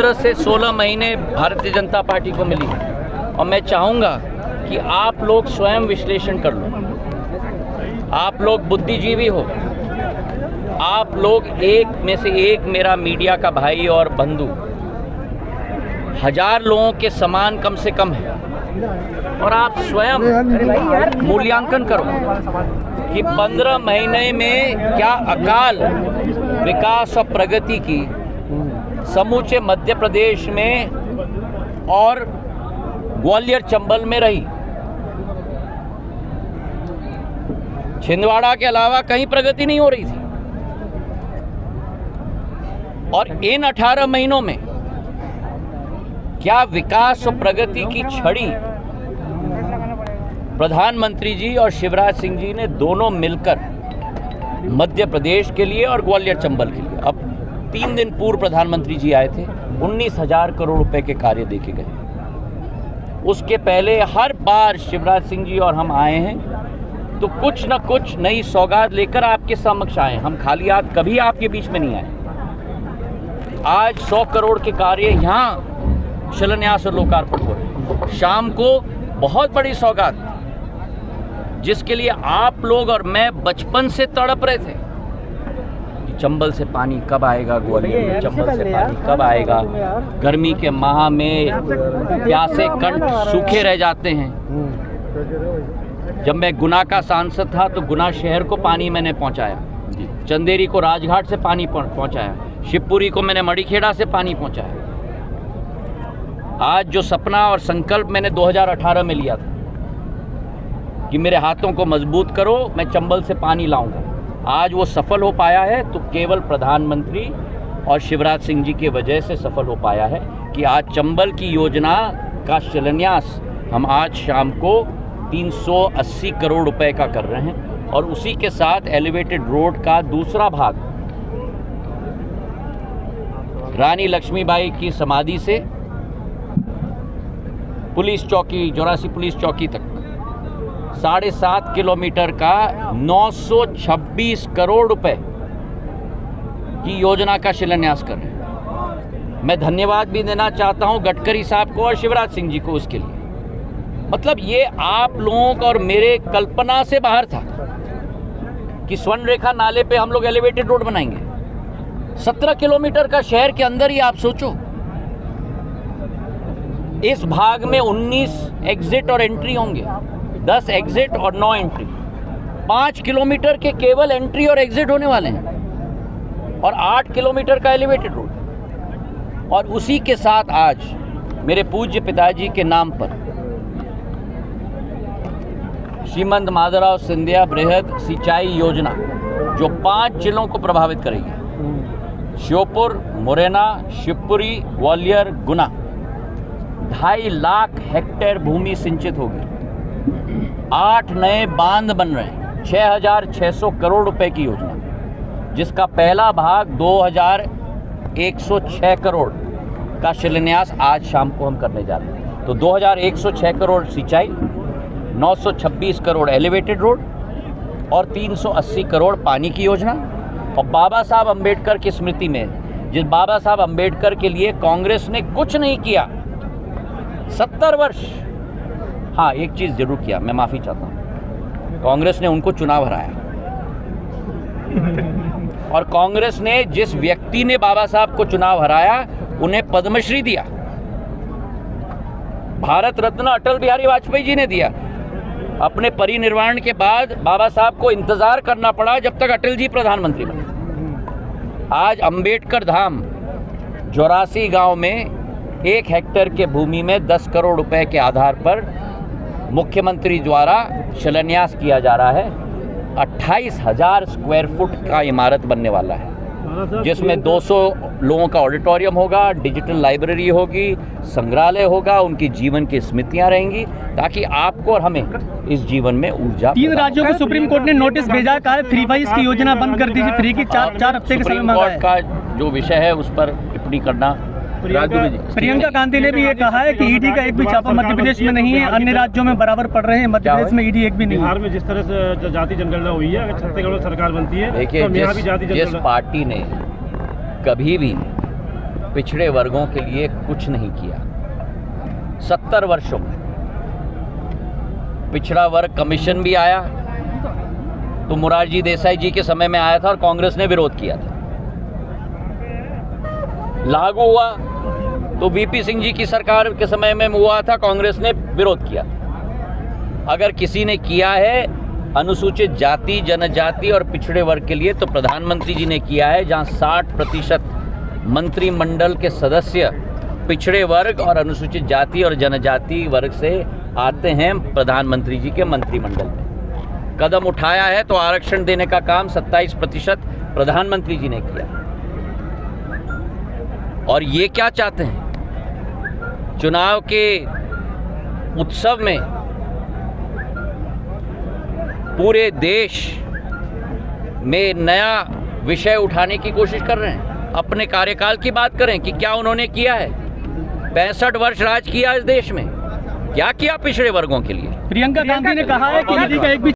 15 से 16 महीने भारतीय जनता पार्टी को मिली और मैं चाहूँगा कि आप लोग स्वयं विश्लेषण कर लो। आप लोग बुद्धिजीवी हो, आप लोग एक में से एक मेरा मीडिया का भाई और बंधु 1000 लोगों के समान कम से कम है और आप स्वयं मूल्यांकन करो कि 15 महीने में क्या अकाल विकास और प्रगति की समूचे मध्य प्रदेश में और ग्वालियर चंबल में रही। छिंदवाड़ा के अलावा कहीं प्रगति नहीं हो रही थी और इन 18 महीनों में क्या विकास और प्रगति की छड़ी प्रधानमंत्री जी और शिवराज सिंह जी ने दोनों मिलकर मध्य प्रदेश के लिए और ग्वालियर चंबल के लिए, अब 3 दिन पूर्व प्रधानमंत्री जी आए थे, 19,000 करोड़ रुपए के कार्य देखे गए। उसके पहले हर बार शिवराज सिंह जी और हम आए हैं तो कुछ न कुछ नई सौगात लेकर आपके समक्ष आए। हम खाली हाथ कभी आपके बीच में नहीं आए। आज 100 करोड़ के कार्य यहाँ शिलान्यास और लोकार्पण हो रहे। शाम को बहुत बड़ी सौगात जिसके लिए आप लोग और मैं बचपन से तड़प रहे थे कि चंबल से पानी कब आएगा, ग्वालियर में चंबल से पानी कब आएगा। गर्मी के माह में प्यासे कंठ सूखे रह जाते हैं। जब मैं गुना का सांसद था तो गुना शहर को पानी मैंने पहुंचाया, चंदेरी को राजघाट से पानी पहुंचाया, शिवपुरी को मैंने मड़ीखेड़ा से पानी पहुंचाया। आज जो सपना और संकल्प मैंने 2018 में लिया था कि मेरे हाथों को मजबूत करो, मैं चंबल से पानी लाऊंगा, आज वो सफल हो पाया है तो केवल प्रधानमंत्री और शिवराज सिंह जी की वजह से सफल हो पाया है कि आज चंबल की योजना का शिलान्यास हम आज शाम को 380 करोड़ रुपए का कर रहे हैं और उसी के साथ एलिवेटेड रोड का दूसरा भाग रानी लक्ष्मीबाई की समाधि से पुलिस चौकी, जोरासी पुलिस चौकी तक 7.5 किलोमीटर का 926 करोड़ रुपए की योजना का शिलान्यास कर रहे हैं। मैं धन्यवाद भी देना चाहता हूं गडकरी साहब को और शिवराज सिंह जी को उसके लिए। मतलब ये आप लोगों का और मेरे कल्पना से बाहर था कि स्वर्ण रेखा नाले पे हम लोग एलिवेटेड रोड बनाएंगे। 17 किलोमीटर का शहर के अंदर ही आप सोचो, इस भाग में 19 एग्जिट और एंट्री होंगे, 10 एग्जिट और 9 एंट्री। 5 किलोमीटर के केवल एंट्री और एग्जिट होने वाले हैं और 8 किलोमीटर का एलिवेटेड रोड। और उसी के साथ आज मेरे पूज्य पिताजी के नाम पर श्रीमंत माधवराव सिंधिया बृहद सिंचाई योजना जो 5 जिलों को प्रभावित करेगी, श्योपुर, मुरैना, शिवपुरी, ग्वालियर, गुना, 2.5 लाख हेक्टेयर भूमि सिंचित होगी। 8 नए बांध बन रहे हैं, 6,600 करोड़ रुपए की योजना, जिसका पहला भाग 2,106 करोड़ का शिलान्यास आज शाम को हम करने जा रहे हैं। तो 2,106 करोड़ सिंचाई, 926 करोड़ एलिवेटेड रोड और 380 करोड़ पानी की योजना। और बाबा साहब अंबेडकर की स्मृति में, जिस बाबा साहब अंबेडकर के लिए कांग्रेस ने कुछ नहीं किया 70 वर्ष, हाँ एक चीज़ जरूर किया, मैं माफ़ी चाहता हूँ, कांग्रेस ने उनको चुनाव हराया। और कांग्रेस ने जिस व्यक्ति ने बाबा साहब को चुनाव हराया उन्हें पद्मश्री दिया, भारत रत्न अटल बिहारी वाजपेयी जी ने दिया। अपने परिनिर्वाण के बाद बाबा साहब को इंतजार करना पड़ा जब तक अटल जी प्रधानमंत्री बने। आज अंबेडकर धाम जोरासी गांव में 1 हेक्टेयर के भूमि में 10 करोड़ रुपए के आधार पर मुख्यमंत्री द्वारा शिलान्यास किया जा रहा है। 28,000 स्क्वायर फुट का इमारत बनने वाला है, जिसमें 200 लोगों का ऑडिटोरियम होगा, डिजिटल लाइब्रेरी होगी, संग्रहालय होगा, उनकी जीवन की स्मृतियां रहेंगी, ताकि आपको और हमें इस जीवन में ऊर्जा। 3 राज्यों को सुप्रीम कोर्ट ने नोटिस भेजा, कहा फ्री वाइज की योजना बंद कर दीजिए, फ्री की 4 हफ्ते के समय मांगा है। सुप्रीम कोर्ट का जो विषय है उस पर टिप्पणी करना। प्रियंका गांधी ने भी ये कहा है कि ईडी का एक भी छापा मध्य प्रदेश में नहीं है, अन्य राज्यों में बराबर पड़ रहे हैं, मध्य प्रदेश में ईडी एक भी नहीं है। बिहार में जिस तरह से जाति जनगणना हुई है, अगर छत्तीसगढ़ में सरकार बनती है, देखिए, जिस पार्टी ने कभी भी पिछड़े वर्गों के लिए कुछ नहीं किया। 70 वर्षों में पिछड़ा वर्ग कमीशन भी आया तो मोरारजी देसाई जी के समय में आया था और कांग्रेस ने विरोध किया था। लागू हुआ तो वीपी सिंह जी की सरकार के समय में हुआ था, कांग्रेस ने विरोध किया था। अगर किसी ने किया है अनुसूचित जाति, जनजाति और पिछड़े वर्ग के लिए तो प्रधानमंत्री जी ने किया है, जहां 60% मंत्रिमंडल के सदस्य पिछड़े वर्ग और अनुसूचित जाति और जनजाति वर्ग से आते हैं प्रधानमंत्री जी के मंत्रिमंडल में। कदम उठाया है तो आरक्षण देने का काम 27% प्रधानमंत्री जी ने किया। और ये क्या चाहते हैं, चुनाव के उत्सव में पूरे देश में नया विषय उठाने की कोशिश कर रहे हैं। अपने कार्यकाल की बात करें कि क्या उन्होंने किया है। 65 वर्ष राज किया इस देश में, क्या किया पिछड़े वर्गों के लिए। प्रियंका गांधी ने कहा है कि ईडी का एक भी